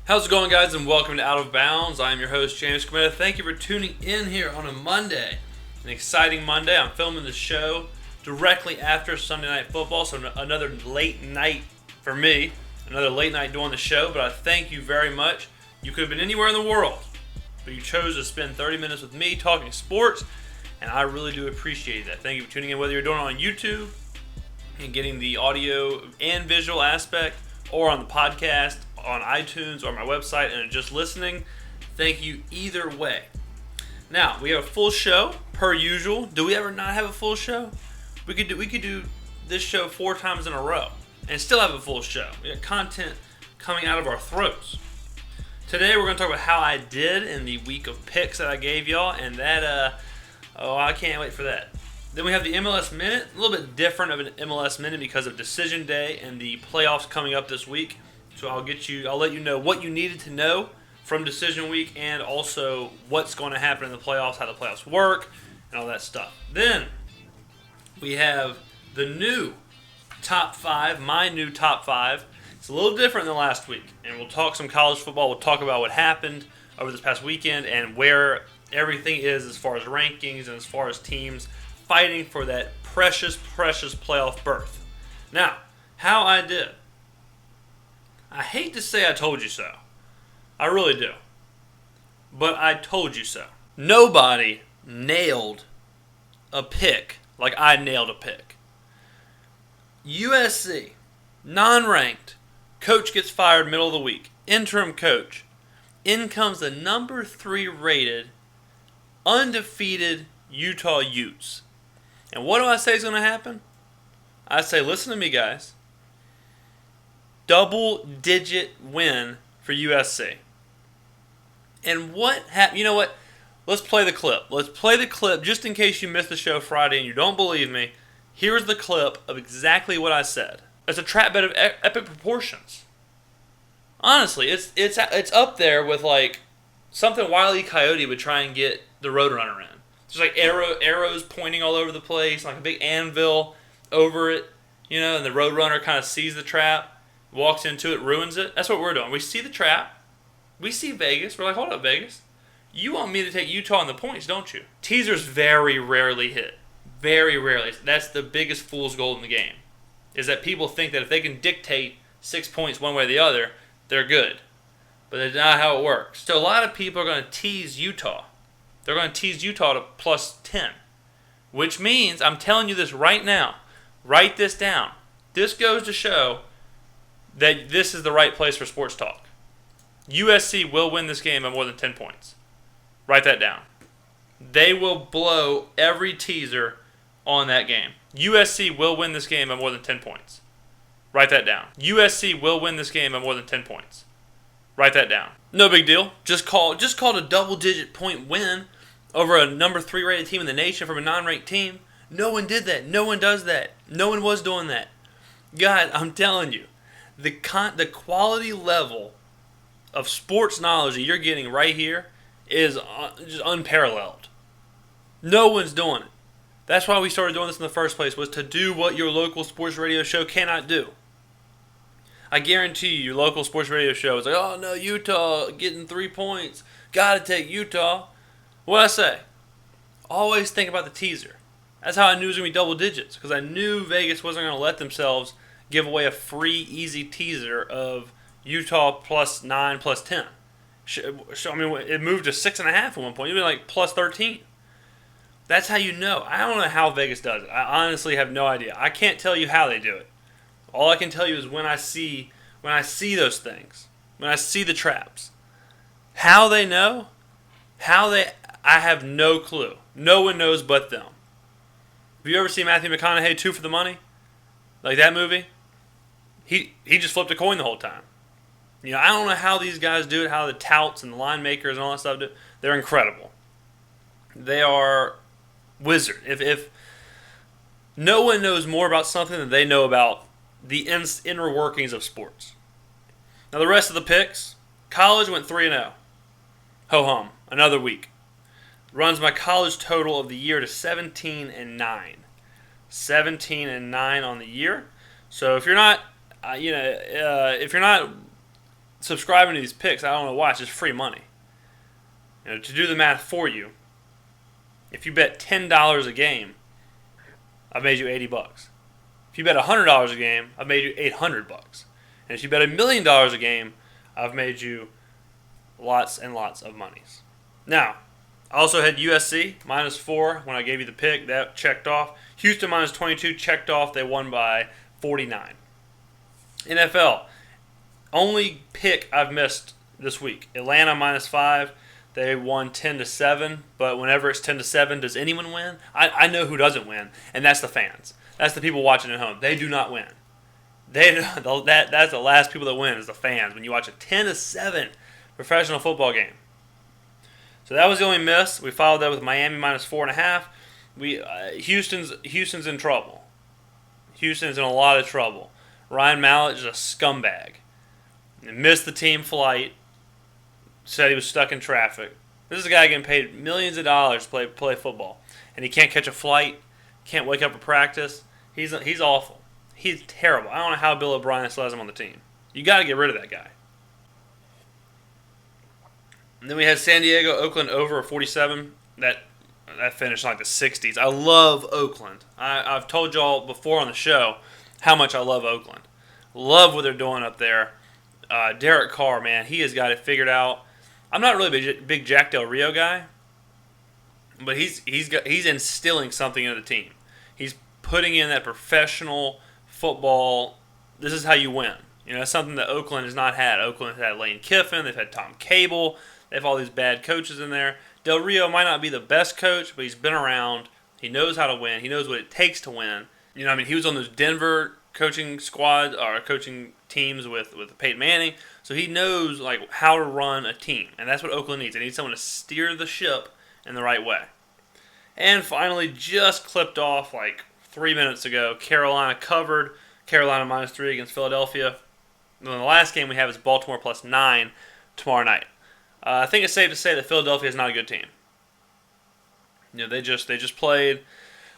How's it going, guys, and welcome to Out of Bounds. I'm your host, James Skrmetta. Thank you for tuning in here on a Monday. An exciting Monday. I'm filming the show directly after Sunday Night Football, so another late night for me. Another late night doing the show, but I thank you very much. You could have been anywhere in the world, but you chose to spend 30 minutes with me talking sports, and I really do appreciate that. Thank you for tuning in, whether you're doing it on YouTube and getting the audio and visual aspect, or on the podcast, on iTunes, or my website, and just listening. Thank you either way. Now, we have a full show, per usual. Do we ever not have a full show? We could do this show 4 times in a row and still have a full show. We got content coming out of our throats. Today, we're going to talk about how I did in the week of picks that I gave y'all, and that, I can't wait for that. Then we have the MLS Minute, a little bit different of an MLS Minute because of Decision Day and the playoffs coming up this week. So I'll let you know what you needed to know from Decision Week, and also what's going to happen in the playoffs, how the playoffs work, and all that stuff. Then we have the new top 5, my new top 5. It's a little different than last week, and we'll talk some college football. We'll talk about what happened over this past weekend and where everything is as far as rankings and as far as teams fighting for that precious, precious playoff berth. Now, how I did. I hate to say I told you so. I really do. But I told you so. Nobody nailed a pick like I nailed a pick. USC, non-ranked, coach gets fired middle of the week. Interim coach. In comes the number 3 rated, undefeated Utah Utes. And what do I say is going to happen? I say, listen to me, guys. Double-digit win for USC. And what happened? You know what? Let's play the clip. Let's play the clip just in case you missed the show Friday and you don't believe me. Here's the clip of exactly what I said. It's a trap bet of epic proportions. Honestly, it's up there with like something Wile E. Coyote would try and get the Roadrunner in. There's like arrows pointing all over the place, like a big anvil over it, and the Roadrunner kind of sees the trap, walks into it, ruins it. That's what we're doing. We see the trap. We see Vegas. We're like, hold up, Vegas. You want me to take Utah in the points, don't you? Teasers very rarely hit. Very rarely. That's the biggest fool's gold in the game, is that people think that if they can dictate 6 points one way or the other, they're good. But that's not how it works. So a lot of people are going to tease Utah. They're going to tease Utah to plus 10, which means, I'm telling you this right now, write this down. This goes to show that this is the right place for sports talk. USC will win this game by more than 10 points. Write that down. They will blow every teaser on that game. USC will win this game by more than 10 points. Write that down. USC will win this game by more than 10 points. Write that down. No big deal. Just called a double-digit point win over a number 3 rated team in the nation from a non-ranked team. No one did that. No one does that. No one was doing that. God, I'm telling you. The quality level of sports knowledge that you're getting right here is just unparalleled. No one's doing it. That's why we started doing this in the first place, was to do what your local sports radio show cannot do. I guarantee you, your local sports radio show is like, oh no, Utah getting 3 points. Gotta take Utah. What'd I say? Always think about the teaser. That's how I knew it was going to be double digits, because I knew Vegas wasn't going to let themselves give away a free, easy teaser of Utah plus 9, plus 10. I mean, it moved to 6.5 at one point. It was like plus 13. That's how you know. I don't know how Vegas does it. I honestly have no idea. I can't tell you how they do it. All I can tell you is when I see those things, when I see the traps. How they know? I have no clue. No one knows but them. Have you ever seen Matthew McConaughey 2 for the Money? Like that movie? He just flipped a coin the whole time. I don't know how these guys do it, how the touts and the line makers and all that stuff do it. They're incredible. They are wizard. If no one knows more about something than they know about the inner workings of sports. Now the rest of the picks, college went 3-0. Ho-hum, another week. Runs my college total of the year to 17-9. 17-9 on the year. So if you're not subscribing to these picks. I don't know why. It's just free money. To do the math for you, if you bet $10 a game, I've made you $80. If you bet $100 a game, I've made you $800. And if you bet $1 million a game, I've made you lots and lots of monies. Now, I also had USC -4 when I gave you the pick. That checked off. Houston -22 checked off. They won by 49. NFL, only pick I've missed this week. Atlanta -5. They won 10-7. But whenever it's 10-7, does anyone win? I know who doesn't win, and that's the fans. That's the people watching at home. They do not win. That's the last people that win is the fans when you watch a 10-7 professional football game. So that was the only miss. We followed that with Miami -4.5. Houston's in trouble. Houston's in a lot of trouble. Ryan Mallett is a scumbag. He missed the team flight. Said he was stuck in traffic. This is a guy getting paid millions of dollars to play football, and he can't catch a flight. Can't wake up for practice. He's awful. He's terrible. I don't know how Bill O'Brien still has him on the team. You got to get rid of that guy. And then we had San Diego, Oakland over 47. That finished in like the 60s. I love Oakland. I've told y'all before on the show how much I love Oakland. Love what they're doing up there. Derek Carr, man, he has got it figured out. I'm not really a big Jack Del Rio guy, but he's instilling something into the team. He's putting in that professional football. This is how you win. That's something that Oakland has not had. Oakland has had Lane Kiffin. They've had Tom Cable. They have all these bad coaches in there. Del Rio might not be the best coach, but he's been around. He knows how to win. He knows what it takes to win. He was on those Denver coaching squad or coaching teams with Peyton Manning, so he knows how to run a team, and that's what Oakland needs. They need someone to steer the ship in the right way. And finally, just clipped off 3 minutes ago, Carolina covered. Carolina -3 against Philadelphia. And then the last game we have is Baltimore +9 tomorrow night. I think it's safe to say that Philadelphia is not a good team. They just played.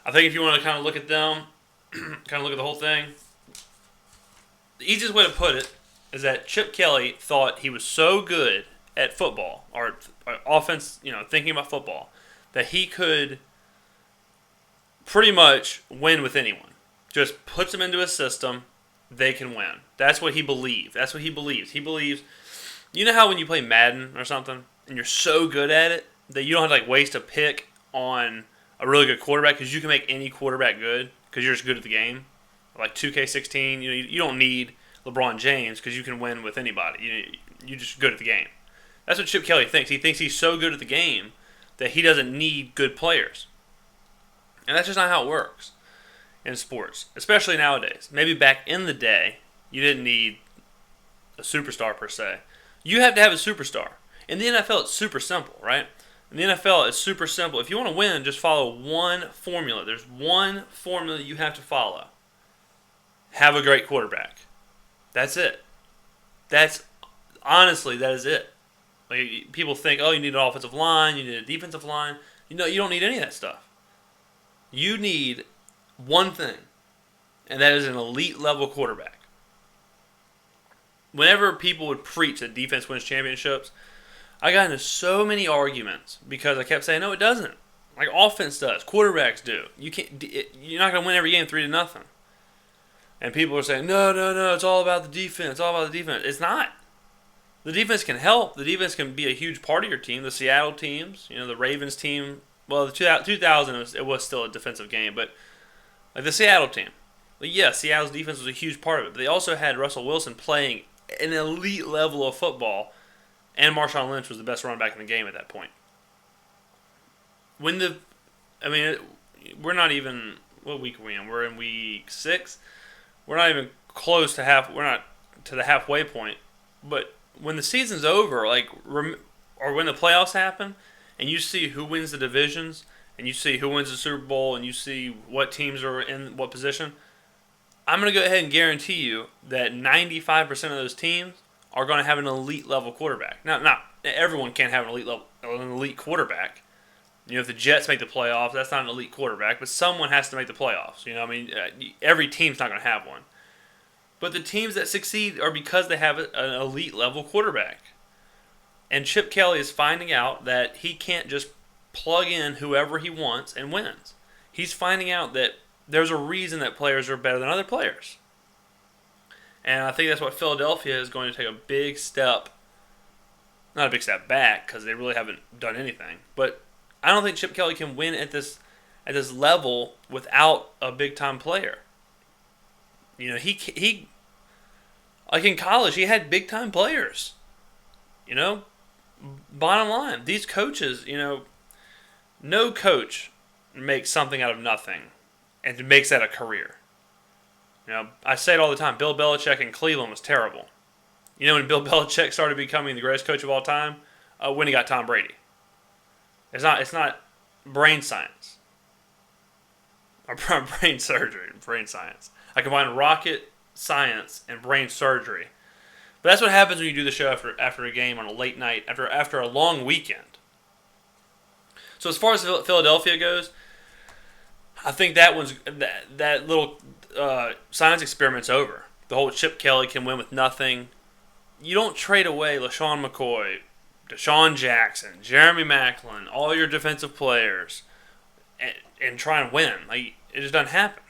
I think if you want to kind of look at them, kind of look at the whole thing, the easiest way to put it is that Chip Kelly thought he was so good at football or offense, thinking about football, that he could pretty much win with anyone. Just puts them into a system, they can win. That's what he believed. That's what he believes. He believes. You know how when you play Madden or something and you're so good at it that you don't have to waste a pick on a really good quarterback because you can make any quarterback good because you're just good at the game. Like 2K16, you don't need LeBron James because you can win with anybody. You're just good at the game. That's what Chip Kelly thinks. He thinks he's so good at the game that he doesn't need good players. And that's just not how it works in sports, especially nowadays. Maybe back in the day, you didn't need a superstar per se. You have to have a superstar. In the NFL, it's super simple, right? In the NFL, it's super simple. If you want to win, just follow one formula. There's one formula you have to follow. Have a great quarterback. That's it. Honestly, that is it. People think, you need an offensive line, you need a defensive line. You don't need any of that stuff. You need one thing, and that is an elite level quarterback. Whenever people would preach that defense wins championships, I got into so many arguments because I kept saying, no, it doesn't. Offense does. Quarterbacks do. You're not going to win every game 3-0. And people are saying, no, it's all about the defense. It's all about the defense. It's not. The defense can help. The defense can be a huge part of your team. The Seattle teams, the Ravens team. Well, the 2000 it was still a defensive game, but the Seattle team. Seattle's defense was a huge part of it. But they also had Russell Wilson playing an elite level of football, and Marshawn Lynch was the best running back in the game at that point. We're not even, what week are we in? We're in week 6. We're not even close to we're not to the halfway point. But when the season's over, or when the playoffs happen, and you see who wins the divisions, and you see who wins the Super Bowl, and you see what teams are in what position, I'm going to go ahead and guarantee you that 95% of those teams are going to have an elite level quarterback. Now, everyone can't have an elite quarterback. If the Jets make the playoffs, that's not an elite quarterback, but someone has to make the playoffs. Every team's not going to have one. But the teams that succeed are because they have an elite level quarterback. And Chip Kelly is finding out that he can't just plug in whoever he wants and wins. He's finding out that there's a reason that players are better than other players. And I think that's what Philadelphia is going to take a big step, not a big step back because they really haven't done anything. But I don't think Chip Kelly can win at this level without a big-time player. You know, he like in college, he had big-time players. You know, bottom line, these coaches, you know, no coach makes something out of nothing and makes that a career. You know, I say it all the time. Bill Belichick in Cleveland was terrible. You know, when Bill Belichick started becoming the greatest coach of all time, when he got Tom Brady. It's not brain science or brain surgery. Brain science. I combine rocket science and brain surgery. But that's what happens when you do the show after a game on a late night, after a long weekend. So as far as Philadelphia goes, I think that little science experiment's over. The whole Chip Kelly can win with nothing. You don't trade away LaShawn McCoy, Deshaun Jackson, Jeremy Maclin, all your defensive players, and try and win. Like, it just doesn't happen.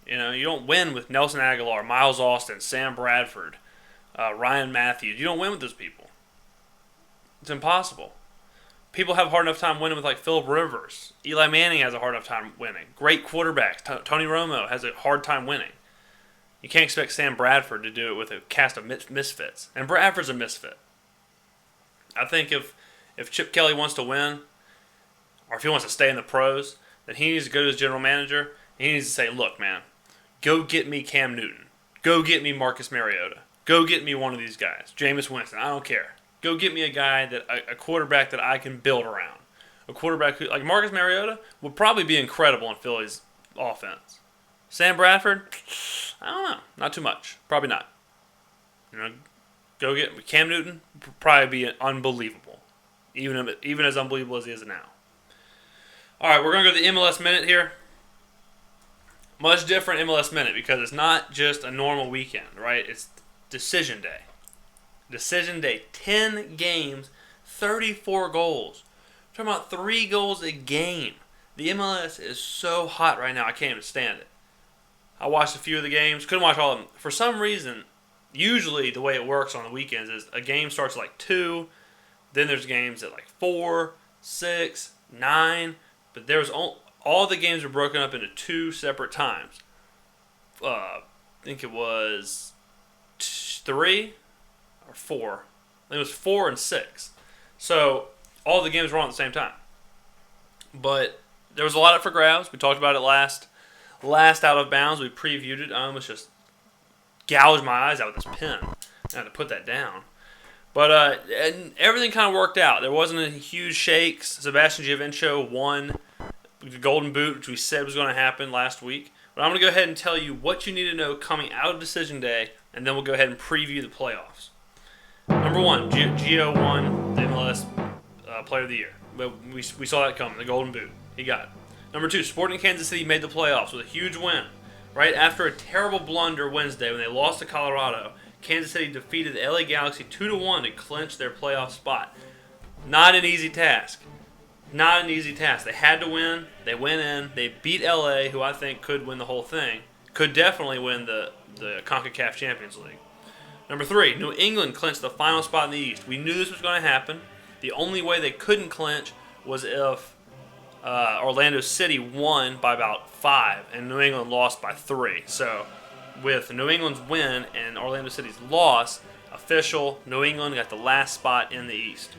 You know, you don't win with Nelson Aguilar, Miles Austin, Sam Bradford, Ryan Matthews. You don't win with those people. It's impossible. People have a hard enough time winning with like Phillip Rivers. Eli Manning has a hard enough time winning. Great quarterbacks. Tony Romo has a hard time winning. You can't expect Sam Bradford to do it with a cast of misfits. And Bradford's a misfit. I think if Chip Kelly wants to win, or if he wants to stay in the pros, then he needs to go to his general manager and he needs to say, look, man, go get me Cam Newton. Go get me Marcus Mariota. Go get me one of these guys. Jameis Winston. I don't care. Go get me a guy a quarterback that I can build around. A quarterback who, like Marcus Mariota, would probably be incredible in Philly's offense. Sam Bradford, I don't know. Not too much. Probably not. You know, go get Cam Newton, probably be unbelievable. Even as unbelievable as he is now. All right, we're going to go to the MLS Minute here. Much different MLS Minute because it's not just a normal weekend, right? It's decision day. Decision day. 10 games, 34 goals. We're talking about 3 goals a game. The MLS is so hot right now, I can't even stand it. I watched a few of the games. Couldn't watch all of them. For some reason, usually the way it works on the weekends is a game starts at like 2. Then there's games at like 4, 6, 9. But there's all the games are broken up into 2 separate times. I think it was 3 or 4. I think it was 4 and 6. So all the games were on at the same time. But there was a lot up for grabs. We talked about it last Out of Bounds. We previewed it. I almost just gouged my eyes out with this pen. I had to put that down. But and everything kind of worked out. There wasn't any huge shakes. Sebastian Giovinco won the Golden Boot, which we said was going to happen last week. But I'm going to go ahead and tell you what you need to know coming out of Decision Day, and then we'll go ahead and preview the playoffs. Number 1, Gio won the MLS Player of the Year. But we saw that coming, the Golden Boot. He got it. Number 2, Sporting Kansas City made the playoffs with a huge win. Right after a terrible blunder Wednesday when they lost to Colorado, Kansas City defeated the LA Galaxy 2-1 to clinch their playoff spot. Not an easy task. Not an easy task. They had to win. They went in. They beat LA, who I think could win the whole thing. Could definitely win the CONCACAF Champions League. Number 3, New England clinched the final spot in the East. We knew this was going to happen. The only way they couldn't clinch was if Orlando City won by about 5 and New England lost by 3. So with New England's win and Orlando City's loss, official, New England got the last spot in the East.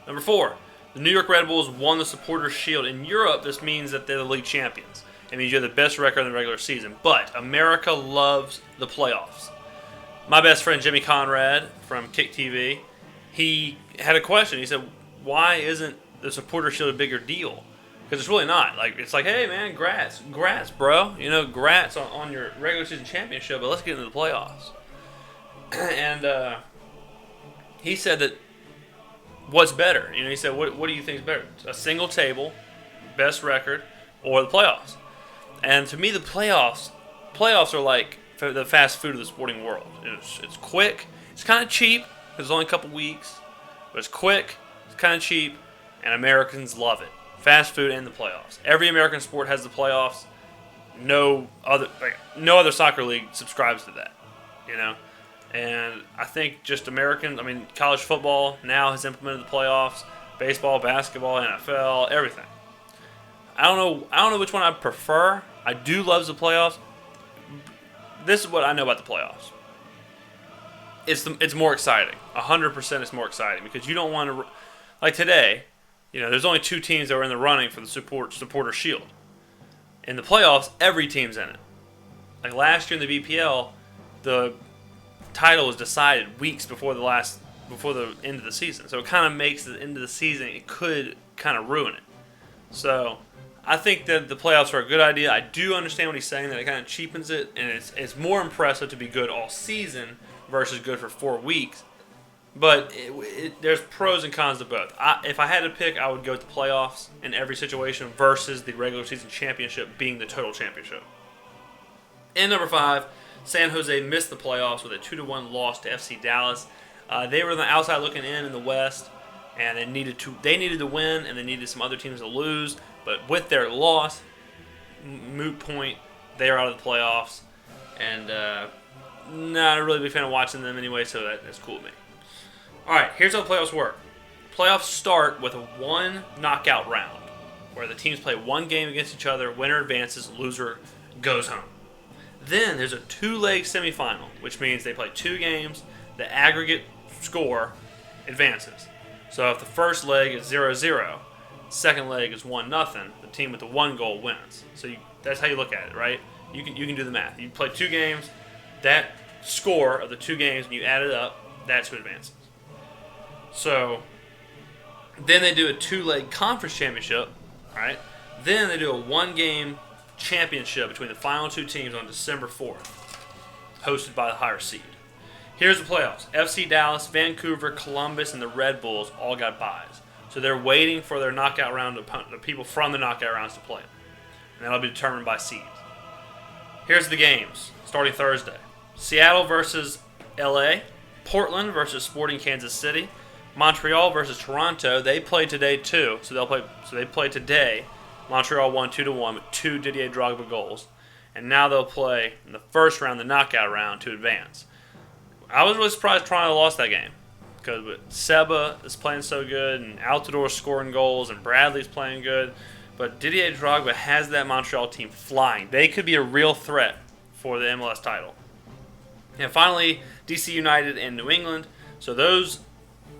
Number 4, the New York Red Bulls won the Supporters' Shield. In Europe, this means that they're the league champions. It means you have the best record in the regular season. But America loves the playoffs. My best friend Jimmy Conrad from Kick TV, he had a question. He said, why isn't the Supporters' Shield a bigger deal? Because it's really not. It's like, hey, man, grats, bro. You know, grats on your regular season championship, but let's get into the playoffs. And he said that what's better? You know, he said, what do you think is better? A single table, best record, or the playoffs? And to me, the playoffs are like the fast food of the sporting world. It's quick. It's kind of cheap because it's only a couple weeks, but it's quick. It's kind of cheap, and Americans love it. Fast food and the playoffs. Every American sport has the playoffs. No other soccer league subscribes to that, And I think just college football now has implemented the playoffs. Baseball, basketball, NFL, everything. I don't know which one I prefer. I do love the playoffs. This is what I know about the playoffs. It's more exciting. 100% it's more exciting because you don't want to, like today, there's only 2 teams that were in the running for the supporter shield. In the playoffs, every team's in it. Like last year in the BPL, the title was decided weeks before the end of the season. So it kind of makes the end of the season, it could kind of ruin it. So I think that the playoffs are a good idea. I do understand what he's saying, that it kind of cheapens it, and it's more impressive to be good all season versus good for 4 weeks. But there's pros and cons to both. If I had to pick, I would go with the playoffs in every situation versus the regular season championship being the total championship. And number 5, San Jose missed the playoffs with a 2-1 loss to FC Dallas. They were on the outside looking in the West, and they needed to win, and they needed some other teams to lose. But with their loss, moot point, they are out of the playoffs, and not a really big fan of watching them anyway. So that's cool with me. All right, here's how the playoffs work. Playoffs start with a 1 knockout round, where the teams play 1 game against each other. Winner advances, loser goes home. Then there's a 2-leg semifinal, which means they play 2 games. The aggregate score advances. So if the first leg is 0-0, second leg is 1-0, the team with the 1 goal wins. So that's how you look at it, right? You can do the math. You play 2 games, that score of the 2 games, when you add it up, that's who advances. So then they do a 2-leg conference championship, right? Then they do a 1-game championship between the final 2 teams on December 4th, hosted by the higher seed. Here's the playoffs. FC Dallas, Vancouver, Columbus, and the Red Bulls all got byes. So they're waiting for their knockout round, the people from the knockout rounds to play. And that'll be determined by seeds. Here's the games, starting Thursday. Seattle versus LA, Portland versus Sporting Kansas City, Montreal versus Toronto. They play today too, so they play today. Montreal won 2-1 with 2 Didier Drogba goals, and now they'll play in the first round, the knockout round, to advance. I was really surprised Toronto lost that game because Seba is playing so good, and Altidore scoring goals, and Bradley's playing good, but Didier Drogba has that Montreal team flying. They could be a real threat for the MLS title. And finally, DC United and New England. So those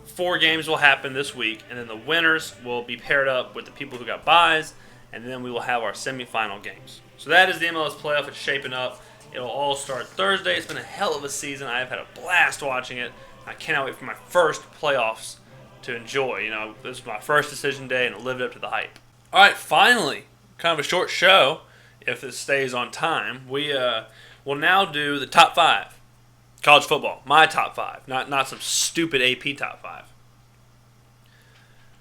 4 games will happen this week, and then the winners will be paired up with the people who got byes, and then we will have our semifinal games. So that is the MLS playoff. It's shaping up. It'll all start Thursday. It's been a hell of a season. I have had a blast watching it. I cannot wait for my first playoffs to enjoy. This is my first decision day, and it lived up to the hype. All right, finally, kind of a short show, if this stays on time. We will now do the top 5. College football, my top 5, not some stupid AP top 5.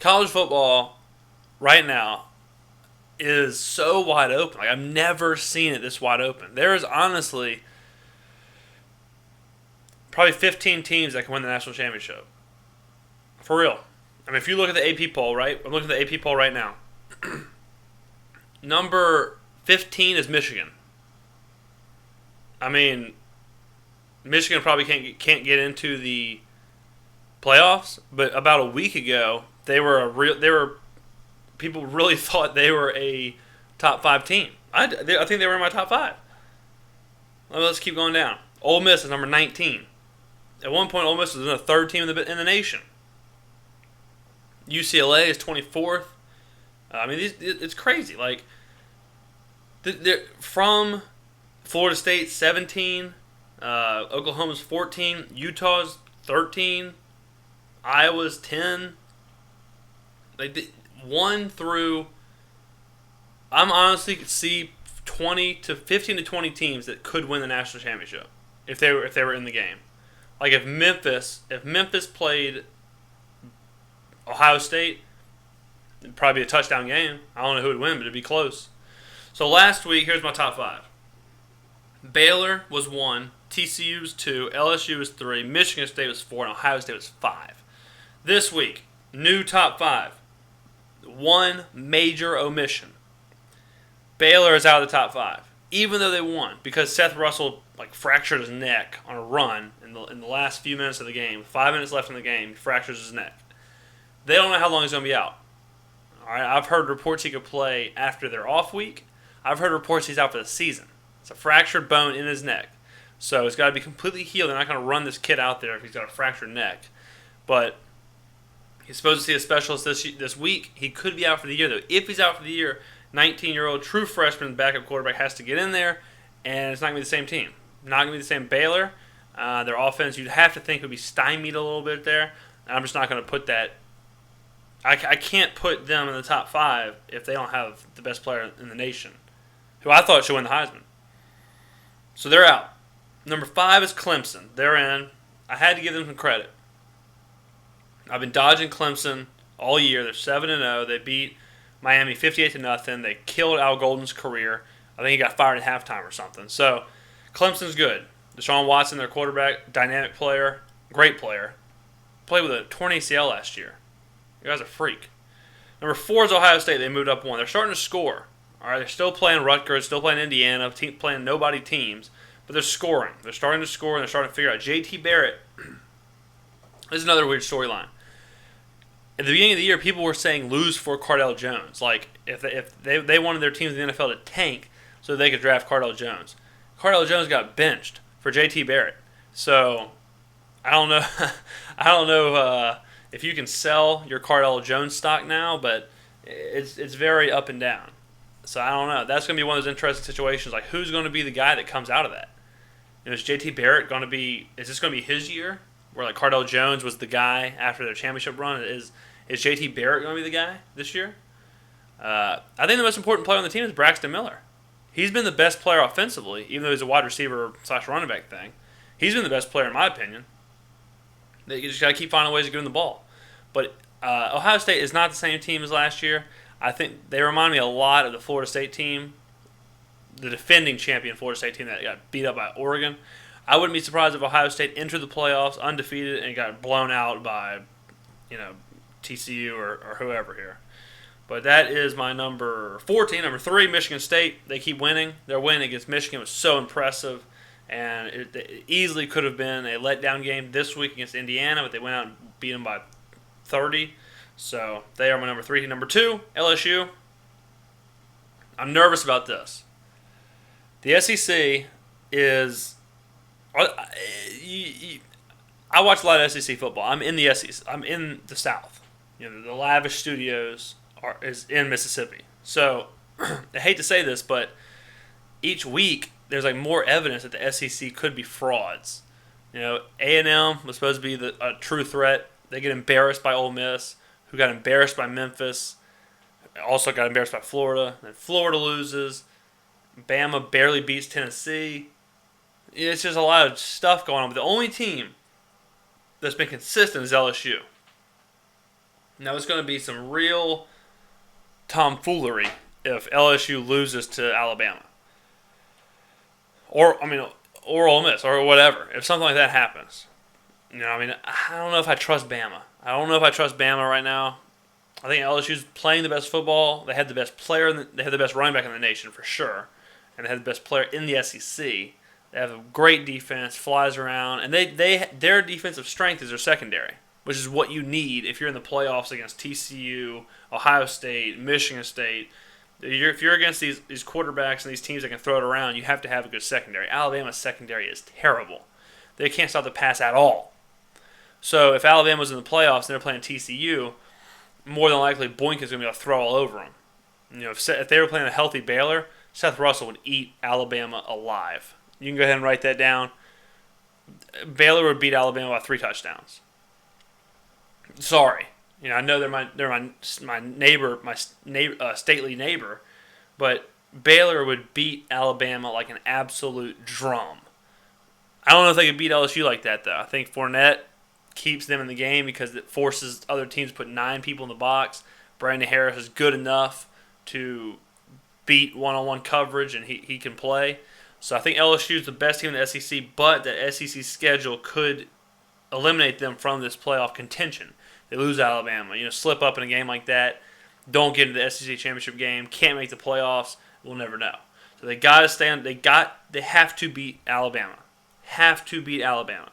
College football right now is so wide open. Like, I've never seen it this wide open. There is honestly probably 15 teams that can win the national championship. For real. I mean, if you look at the AP poll, right? I'm looking at the AP poll right now. Number 15 is Michigan. I mean, Michigan probably can't get into the playoffs, but about a week ago, people really thought they were a top 5 team. I think they were in my top 5. Let's keep going down. Ole Miss is number 19. At one point, Ole Miss was in the 3rd team in the nation. UCLA is 24th. I mean, it's crazy. Like, they're from Florida State, 17. Oklahoma's 14. Utah's 13. Iowa's 10. Like, 1 through, I'm honestly could see 15 to 20 teams that could win the national championship if they were in the game. Like, if Memphis played Ohio State, it'd probably be a touchdown game. I don't know who would win, but it'd be close. So last week, here's my top 5. Baylor was 1, TCU was 2, LSU was 3, Michigan State was 4, and Ohio State was 5. This week, new top 5. One major omission. Baylor is out of the top 5, even though they won, because Seth Russell fractured his neck on a run in the last few minutes of the game. 5 minutes left in the game, he fractures his neck. They don't know how long he's going to be out. All right, I've heard reports he could play after their off week. I've heard reports he's out for the season. It's a fractured bone in his neck, so it's got to be completely healed. They're not going to run this kid out there if he's got a fractured neck. But he's supposed to see a specialist this week. He could be out for the year, though. If he's out for the year, 19-year-old true freshman backup quarterback has to get in there, and it's not going to be the same team. Not going to be the same Baylor. Their offense, you'd have to think, would be stymied a little bit there. I'm just not going to put that. I can't put them in the top 5 if they don't have the best player in the nation, who I thought should win the Heisman. So they're out. Number 5 is Clemson. They're in. I had to give them some credit. I've been dodging Clemson all year. They're 7-0. They beat Miami 58-0. They killed Al Golden's career. I think he got fired at halftime or something. So Clemson's good. Deshaun Watson, their quarterback, dynamic player, great player. Played with a torn ACL last year. You guys are a freak. Number 4 is Ohio State. They moved up 1. They're starting to score. All right, they're still playing Rutgers, still playing Indiana, playing nobody teams, but they're scoring. They're starting to score, and they're starting to figure out. J.T. Barrett, this is another weird storyline. At the beginning of the year, people were saying lose for Cardell Jones. If they wanted their teams in the NFL to tank so they could draft Cardell Jones. Cardell Jones got benched for J.T. Barrett. So I don't know. I don't know if you can sell your Cardell Jones stock now, but it's very up and down. So I don't know. That's going to be one of those interesting situations. Who's going to be the guy that comes out of that? Is J.T. Barrett going to be? Is this going to be his year? Where Cardell Jones was the guy after their championship run. Is J.T. Barrett going to be the guy this year? I think the most important player on the team is Braxton Miller. He's been the best player offensively, even though he's a wide receiver / running back thing. He's been the best player in my opinion. You just got to keep finding ways to get him the ball. But Ohio State is not the same team as last year. I think they remind me a lot of the Florida State team, the defending champion Florida State team that got beat up by Oregon. I wouldn't be surprised if Ohio State entered the playoffs undefeated and got blown out by, TCU or whoever here. But that is my number 14. Number 3, Michigan State. They keep winning. Their win against Michigan was so impressive, and it easily could have been a letdown game this week against Indiana, but they went out and beat them by 30. So they are my number 3. Number 2, LSU. I'm nervous about this. The SEC is. I watch a lot of SEC football. I'm in the SEC. I'm in the South. The lavish studios is in Mississippi. So I hate to say this, but each week there's more evidence that the SEC could be frauds. A&M was supposed to be a true threat. They get embarrassed by Ole Miss, who got embarrassed by Memphis, also got embarrassed by Florida. Then Florida loses. Bama barely beats Tennessee. It's just a lot of stuff going on. But the only team that's been consistent is LSU. Now it's going to be some real tomfoolery if LSU loses to Alabama. Or Ole Miss, or whatever. If something like that happens. I don't know if I trust Bama. I don't know if I trust Bama right now. I think LSU's playing the best football. They had the best player. They had the best running back in the nation for sure. And they had the best player in the SEC. They have a great defense, flies around, and their defensive strength is their secondary, which is what you need if you're in the playoffs against TCU, Ohio State, Michigan State. If you're against these quarterbacks and these teams that can throw it around, you have to have a good secondary. Alabama's secondary is terrible. They can't stop the pass at all. So if Alabama was in the playoffs and they're playing TCU, more than likely Boink is going to be able to throw all over them. If they were playing a healthy Baylor, Seth Russell would eat Alabama alive. You can go ahead and write that down. Baylor would beat Alabama by 3 touchdowns. Sorry, I know they're my neighbor, stately neighbor, but Baylor would beat Alabama like an absolute drum. I don't know if they could beat LSU like that though. I think Fournette keeps them in the game because it forces other teams to put 9 people in the box. Brandon Harris is good enough to beat one-on-one coverage, and he can play. So I think LSU is the best team in the SEC, but the SEC schedule could eliminate them from this playoff contention. They lose Alabama, slip up in a game like that, don't get into the SEC championship game, can't make the playoffs. We'll never know. So they got to stay on. They have to beat Alabama. Have to beat Alabama.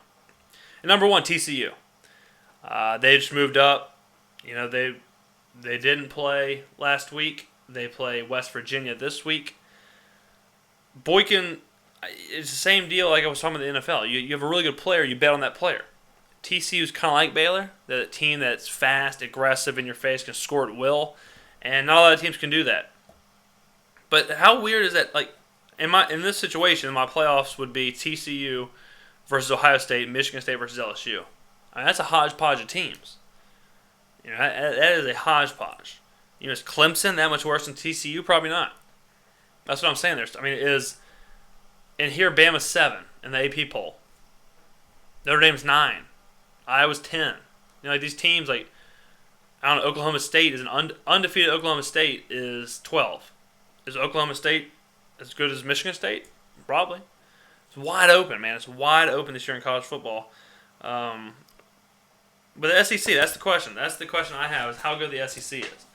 And number 1, TCU. They just moved up. They didn't play last week. They play West Virginia this week. Boykin, it's the same deal like I was talking about the NFL. You have a really good player, you bet on that player. TCU is kind of like Baylor, the team that's fast, aggressive, in your face, can score at will, and not a lot of teams can do that. But how weird is that? Like in this situation, my playoffs would be TCU versus Ohio State, Michigan State versus LSU. I mean, that's a hodgepodge of teams. That is a hodgepodge. Is Clemson that much worse than TCU? Probably not. That's what I'm saying. And here Bama's 7 in the AP poll. Notre Dame's 9. Iowa's 10. These teams, Oklahoma State is an undefeated. Oklahoma State is 12. Is Oklahoma State as good as Michigan State? Probably. It's wide open, man. It's wide open this year in college football. But the SEC, that's the question. That's the question I have, is how good the SEC is.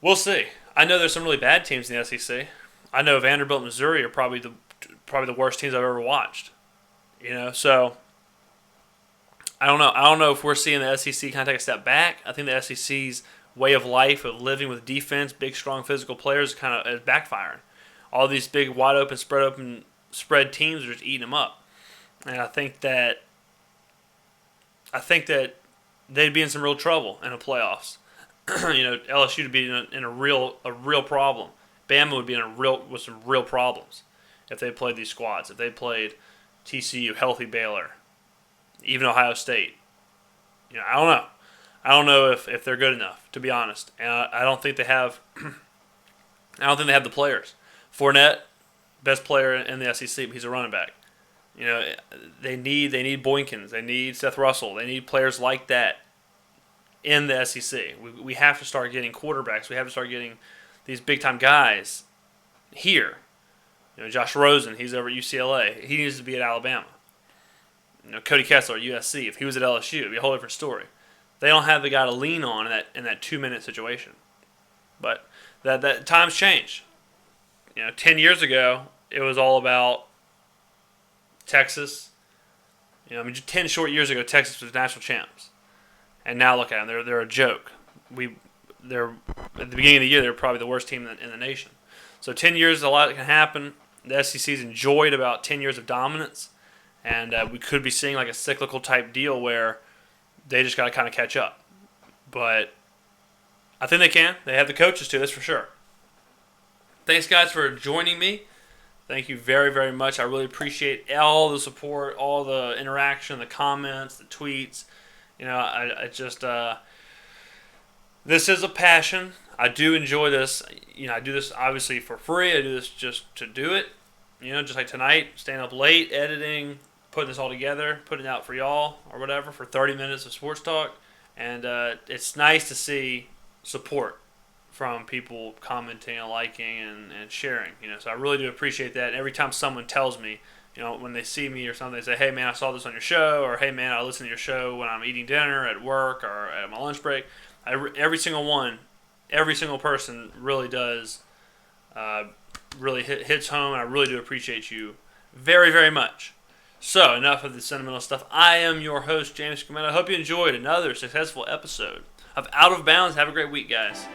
We'll see. I know there's some really bad teams in the SEC. I know Vanderbilt and Missouri are probably the worst teams I've ever watched. So I don't know. I don't know if we're seeing the SEC kind of take a step back. I think the SEC's way of life of living with defense, big, strong, physical players, kind of is backfiring. All these big, wide open, spread teams are just eating them up. And I think that they'd be in some real trouble in the playoffs. LSU would be in a real problem. Bama would be with some real problems if they played these squads. If they played TCU, healthy Baylor, even Ohio State. I don't know. I don't know if they're good enough, to be honest. And I don't think they have. I don't think they have the players. Fournette, best player in the SEC, but he's a running back. They need Boykins. They need Seth Russell. They need players like that in the SEC. We have to start getting quarterbacks. We have to start getting these big-time guys here. Josh Rosen, he's over at UCLA. He needs to be at Alabama. Cody Kessler at USC. If he was at LSU, it'd be a whole different story. They don't have the guy to lean on in that 2-minute situation. But that times change. 10 years ago, it was all about Texas. 10 short years ago, Texas was national champs. And now look at them. They're a joke. They're at the beginning of the year, they're probably the worst team in the nation. So 10 years, a lot can happen. The SEC's enjoyed about 10 years of dominance. And we could be seeing like a cyclical type deal where they just got to kind of catch up. But I think they can. They have the coaches too, that's for sure. Thanks, guys, for joining me. Thank you very, very much. I really appreciate all the support, all the interaction, the comments, the tweets. I just this is a passion. I do enjoy this. I do this obviously for free. I do this just to do it. Just like tonight, staying up late, editing, putting this all together, putting it out for y'all or whatever for 30 minutes of sports talk. And it's nice to see support from people commenting and liking and sharing. So I really do appreciate that. And every time someone tells me, when they see me or something, they say, "Hey man, I saw this on your show," or "Hey man, I listen to your show when I'm eating dinner, at work, or at my lunch break." Every single person really does, really hits home. And I really do appreciate you very, very much. So enough of the sentimental stuff. I am your host, James Skrmetta. I hope you enjoyed another successful episode of Out of Bounds. Have a great week, guys.